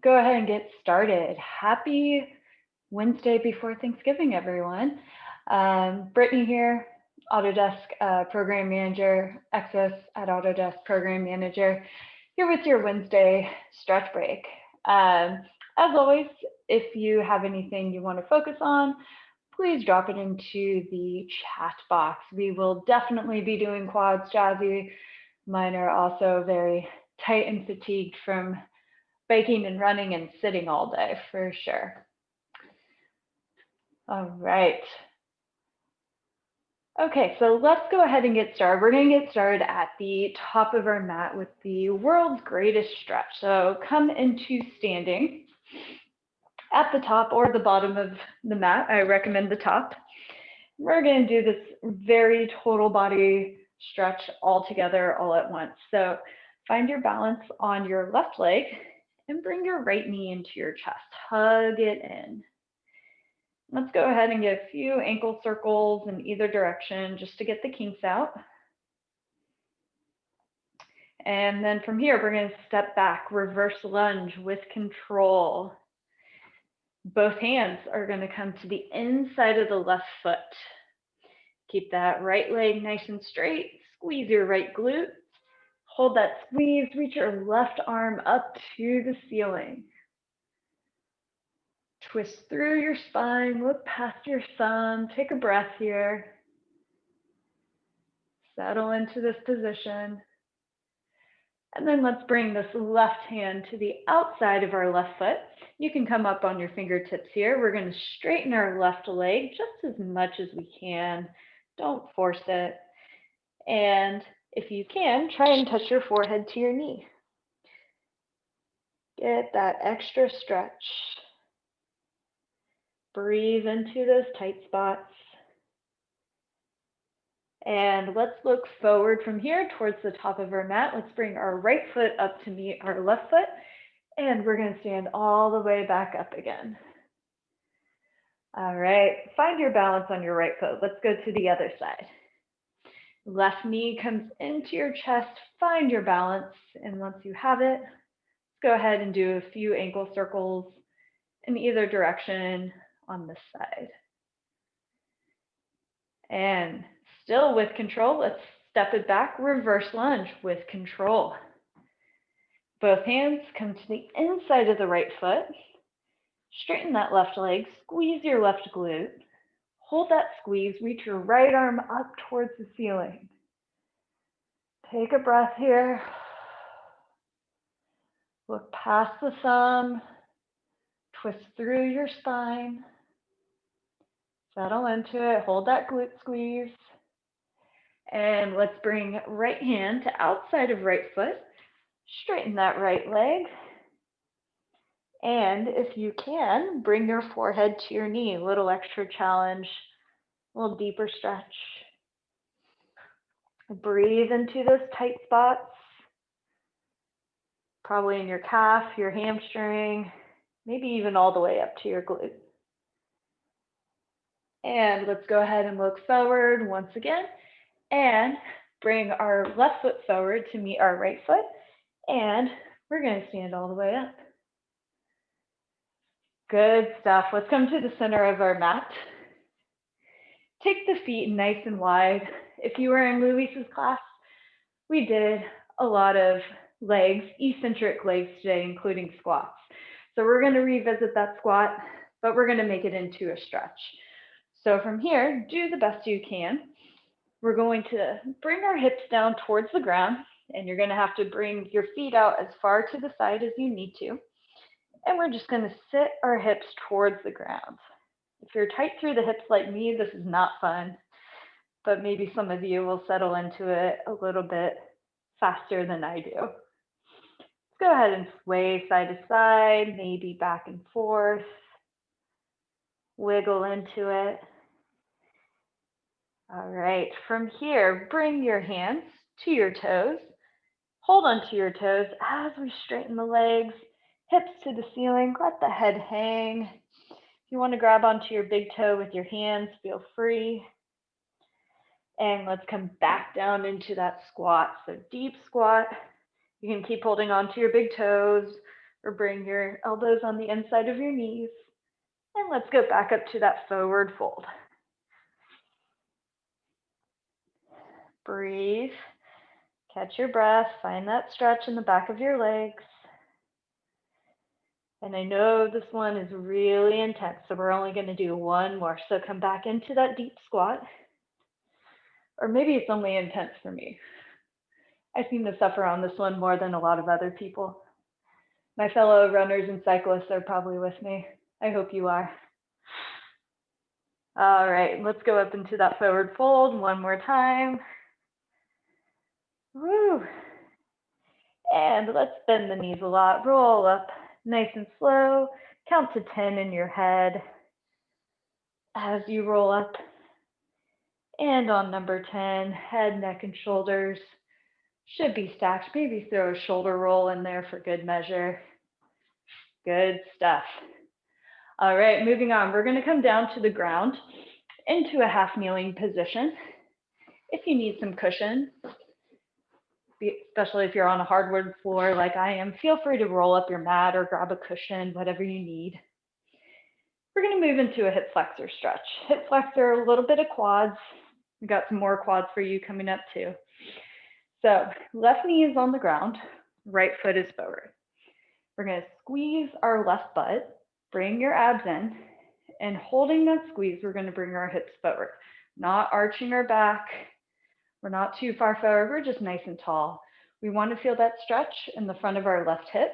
go ahead and get started. Happy Wednesday before Thanksgiving, everyone. Brittany here, Autodesk Program Manager, Exos at Autodesk Program Manager, here with your Wednesday stretch break. As always, if you have anything you want to focus on, please drop it into the chat box. We will definitely be doing quads, Jazzy. Mine are also very tight and fatigued from biking and running and sitting all day for sure. All right. Okay, so let's go ahead and get started. We're going to get started at the top of our mat with the world's greatest stretch. So come into standing at the top or the bottom of the mat. I recommend the top. We're going to do this very total body stretch all together all at once. So find your balance on your left leg and bring your right knee into your chest. Hug it in. Let's go ahead and get a few ankle circles in either direction just to get the kinks out. And then from here, we're going to step back, reverse lunge with control. Both hands are going to come to the inside of the left foot. Keep that right leg nice and straight. Squeeze your right glute. Hold that squeeze. Reach your left arm up to the ceiling. Twist through your spine. Look past your thumb. Take a breath here. Settle into this position. And then let's bring this left hand to the outside of our left foot. You can come up on your fingertips here. We're going to straighten our left leg just as much as we can. Don't force it. And if you can, try and touch your forehead to your knee. Get that extra stretch. Breathe into those tight spots. And let's look forward from here towards the top of our mat. Let's bring our right foot up to meet our left foot. And we're going to stand all the way back up again. All right, find your balance on your right foot. Let's go to the other side. Left knee comes into your chest. Find your balance. And once you have it, go ahead and do a few ankle circles in either direction on this side. And still with control, let's step it back, reverse lunge with control. Both hands come to the inside of the right foot. Straighten that left leg, squeeze your left glute. Hold that squeeze, reach your right arm up towards the ceiling. Take a breath here. Look past the thumb. Twist through your spine. Settle into it. Hold that glute squeeze. And let's bring right hand to outside of right foot. Straighten that right leg. And if you can, bring your forehead to your knee. A little extra challenge, a little deeper stretch. Breathe into those tight spots. Probably in your calf, your hamstring, maybe even all the way up to your glute. And let's go ahead and look forward once again. And bring our left foot forward to meet our right foot. And we're going to stand all the way up. Good stuff. Let's come to the center of our mat. Take the feet nice and wide. If you were in Luis's class, we did a lot of legs, eccentric legs today, including squats. So we're going to revisit that squat, but we're going to make it into a stretch. So from here, do the best you can. We're going to bring our hips down towards the ground, and you're going to have to bring your feet out as far to the side as you need to. And we're just going to sit our hips towards the ground. If you're tight through the hips like me, this is not fun, but maybe some of you will settle into it a little bit faster than I do. Let's go ahead and sway side to side, maybe back and forth. Wiggle into it. All right, from here, bring your hands to your toes. Hold onto your toes as we straighten the legs, hips to the ceiling, let the head hang. If you want to grab onto your big toe with your hands, feel free. And let's come back down into that squat. So deep squat. You can keep holding onto your big toes, or bring your elbows on the inside of your knees. And let's go back up to that forward fold. Breathe. Catch your breath. Find that stretch in the back of your legs. And I know this one is really intense, so we're only going to do one more. So come back into that deep squat. Or maybe it's only intense for me. I seem to suffer on this one more than a lot of other people. My fellow runners and cyclists are probably with me. I hope you are. All right, let's go up into that forward fold one more time. Woo. And let's bend the knees a lot. Roll up nice and slow. Count to 10 in your head as you roll up. And on number 10, head, neck, and shoulders should be stacked. Maybe throw a shoulder roll in there for good measure. Good stuff. All right, moving on. We're going to come down to the ground into a half kneeling position. If you need some cushion, especially if you're on a hardwood floor like I am, feel free to roll up your mat or grab a cushion, whatever you need. We're going to move into a hip flexor stretch. Hip flexor, a little bit of quads. We've got some more quads for you coming up too. So left knee is on the ground, right foot is forward. We're going to squeeze our left butt, bring your abs in, and holding that squeeze, we're going to bring our hips forward, not arching our back. We're not too far forward, we're just nice and tall. We want to feel that stretch in the front of our left hip.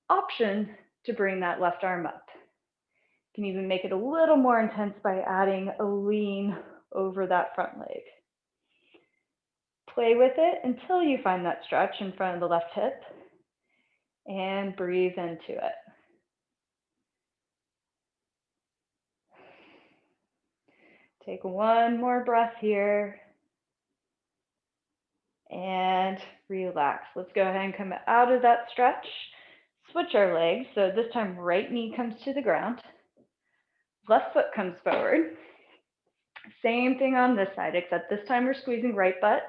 Option to bring that left arm up. You can even make it a little more intense by adding a lean over that front leg. Play with it until you find that stretch in front of the left hip and breathe into it. Take one more breath here and relax. Let's go ahead and come out of that stretch. Switch our legs. So this time right knee comes to the ground. Left foot comes forward. Same thing on this side, except this time we're squeezing right butt.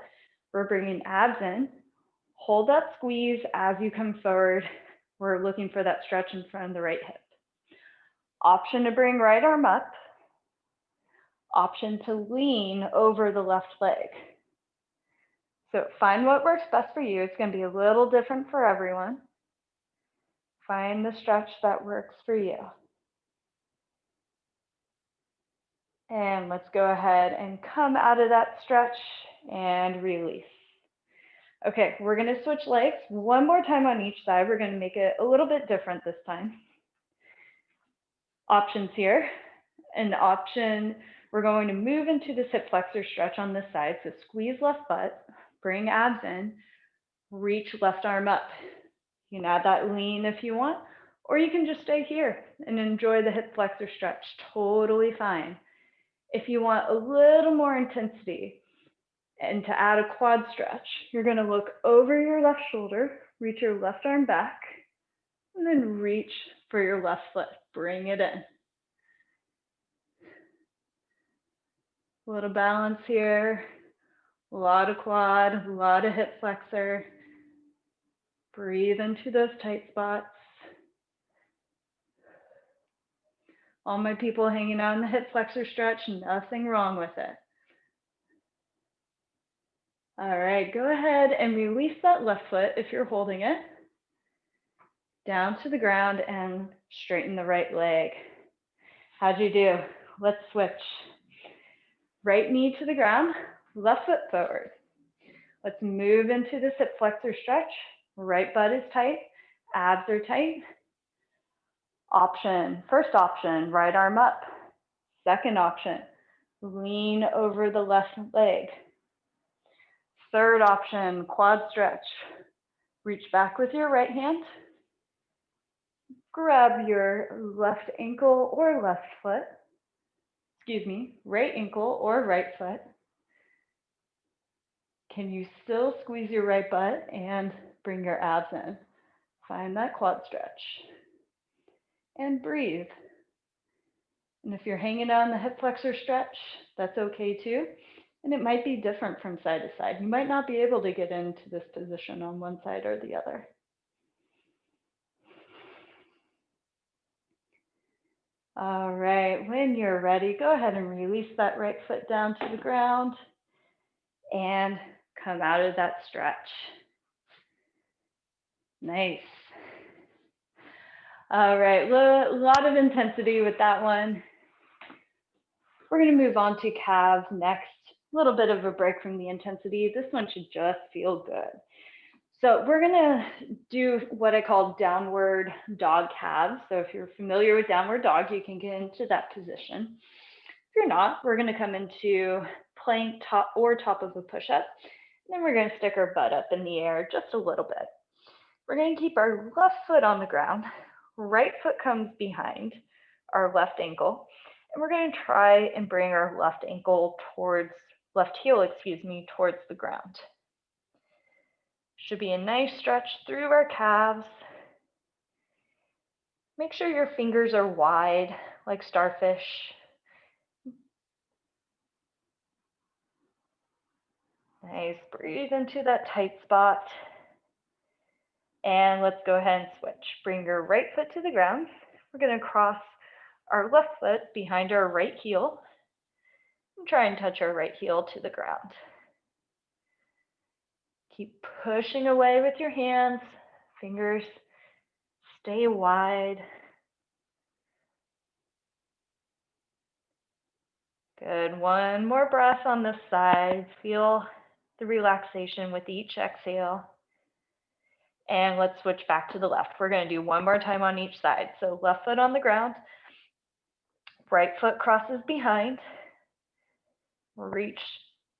We're bringing abs in. Hold that squeeze as you come forward. We're looking for that stretch in front of the right hip. Option to bring right arm up. Option to lean over the left leg. So find what works best for you. It's going to be a little different for everyone. Find the stretch that works for you. And let's go ahead and come out of that stretch and release. Okay, we're going to switch legs one more time on each side. We're going to make it a little bit different this time. Options here. An option, we're going to move into this hip flexor stretch on this side. So squeeze left butt, bring abs in, reach left arm up. You can add that lean if you want, or you can just stay here and enjoy the hip flexor stretch. Totally fine. If you want a little more intensity and to add a quad stretch, you're going to look over your left shoulder, reach your left arm back, and then reach for your left foot. Bring it in. A little balance here, a lot of quad, a lot of hip flexor. Breathe into those tight spots. All my people hanging out in the hip flexor stretch, nothing wrong with it. All right, go ahead and release that left foot if you're holding it. Down to the ground and straighten the right leg. How'd you do? Let's switch. Right knee to the ground, left foot forward. Let's move into this hip flexor stretch. Right butt is tight, abs are tight. Option, first option, right arm up. Second option, lean over the left leg. Third option, quad stretch. Reach back with your right hand. Grab your left ankle or left foot. Right ankle or right foot. Can you still squeeze your right butt and bring your abs in? Find that quad stretch. And breathe. And if you're hanging on the hip flexor stretch, that's okay too. And it might be different from side to side. You might not be able to get into this position on one side or the other. All right, when you're ready, go ahead and release that right foot down to the ground and come out of that stretch. Nice. All right, a lot of intensity with that one. We're going to move on to calves next. A little bit of a break from the intensity. This one should just feel good. So we're going to do what I call downward dog calves. So if you're familiar with downward dog, you can get into that position. If you're not, we're going to come into plank top of a push-up. Then we're going to stick our butt up in the air just a little bit. We're going to keep our left foot on the ground. Right foot comes behind our left ankle. And we're going to try and bring our left heel, towards the ground. Should be a nice stretch through our calves. Make sure your fingers are wide, like starfish. Nice, breathe into that tight spot. And let's go ahead and switch. Bring your right foot to the ground. We're going to cross our left foot behind our right heel. And try and touch our right heel to the ground. Keep pushing away with your hands. Fingers stay wide. Good. One more breath on this side. Feel the relaxation with each exhale. And let's switch back to the left. We're going to do one more time on each side. So left foot on the ground. Right foot crosses behind. Reach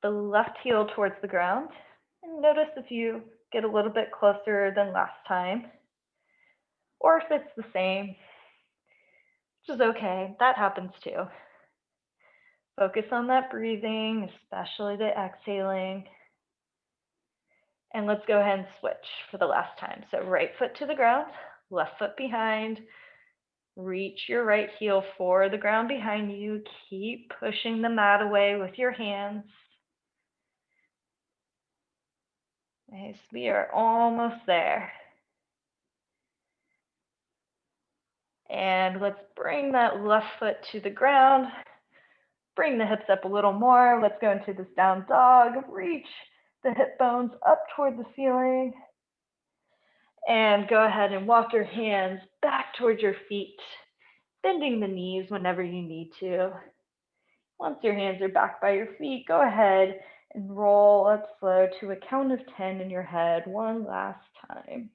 the left heel towards the ground. And notice if you get a little bit closer than last time, or if it's the same, which is okay. That happens too. Focus on that breathing, especially the exhaling. And let's go ahead and switch for the last time. So right foot to the ground, left foot behind. Reach your right heel for the ground behind you. Keep pushing the mat away with your hands. Nice, we are almost there. And let's bring that left foot to the ground. Bring the hips up a little more. Let's go into this down dog. Reach the hip bones up toward the ceiling. And go ahead and walk your hands back towards your feet, bending the knees whenever you need to. Once your hands are back by your feet, go ahead and roll up slow to a count of 10 in your head one last time.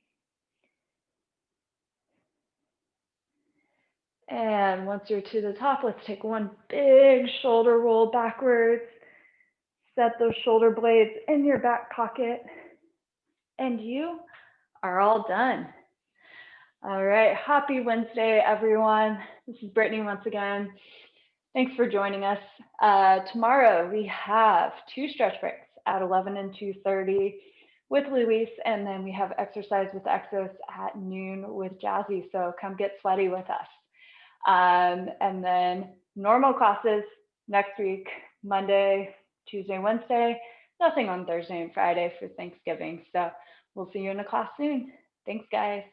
And once you're to the top, let's take one big shoulder roll backwards. Set those shoulder blades in your back pocket. And you are all done. All right, happy Wednesday, everyone. This is Brittany once again. Thanks for joining us. Tomorrow we have 2 stretch breaks at 11 and 2:30 with Luis, and then we have exercise with Exos at noon with Jazzy. So come get sweaty with us. And then normal classes next week, Monday, Tuesday, Wednesday. Nothing on Thursday and Friday for Thanksgiving. So we'll see you in a class soon. Thanks, guys.